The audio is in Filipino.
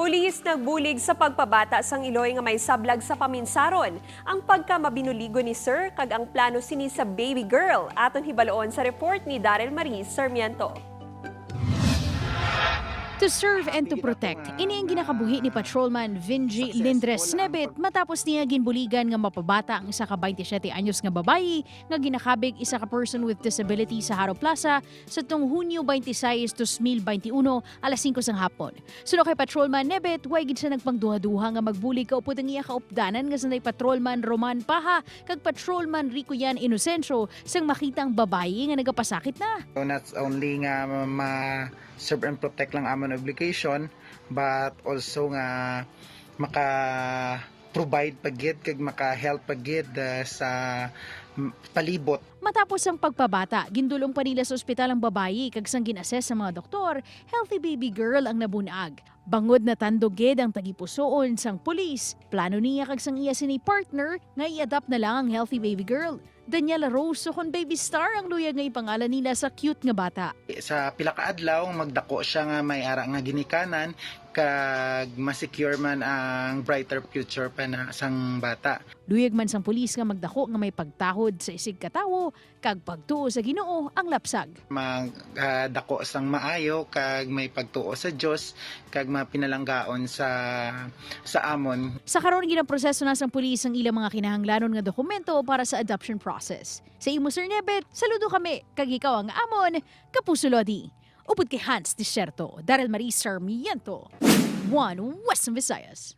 Pulis nagbulig sa pagpabata sang Iloy nga may sablag sa paminsaron. Ang pagkamabinuligo ni Sir kag ang plano sini sa baby girl aton hibaloon sa report ni Daryl Marie Sarmiento. To serve and to protect, ini ang ginakabuhi ni Patrolman Vinji Lindres Nebet matapos niya ginbuligan nga mapabata ang isa ka 27 anyos nga babayi nga ginakabig isa ka person with disability sa Haro Plaza sa tong Hunyo 26, 2021 alas 5 sang hapon. Suno kay Patrolman Nebet, way gid siya nagpangduha-duha nga magbulig kaupod ang iya kaupdanan nga sanay Patrolman Roman Paha kag Patrolman Rico Yan Inocencio sang makitang babayi nga nagapasakit na. So not only nga serve and protect lang amon obligation but also nga maka-provide pagid kag maka-help pagid sa palibot. Matapos ang pagpabata, gindulong pa nila sa ospital ang babayi kag sang ginassess sa mga doktor, healthy baby girl ang nabunag. Bangod na tandoged ang tagipusoon sang pulis. Plano niya kag sang iya sini partner nga i-adapt na lang ang healthy baby girl. Daniela Rose kon baby star ang luyag nga ipangalan nila sa cute nga bata. Sa pila ka adlaw magdako siya nga may ara nga ginikanan kag ma-secure man ang brighter future pa na sang bata. Luyag man sang pulis nga magdako nga may pagtahod sa isig katawo kag pagtuo sa Ginoo ang lapsag. Magdako sang maayo kag may pagtuo sa Dios kag mapinalanggaon sa amon. Sa karon ginang proseso na sang pulis ang ilang mga kinahanglanon nga dokumento para sa adoption process. Sa imo Sir Nebet, saludo kami kag ikaw ang amon Kapuso Lodi. Upod kay Hans Desierto, Daryl Marie Sarmiento, One Western Visayas.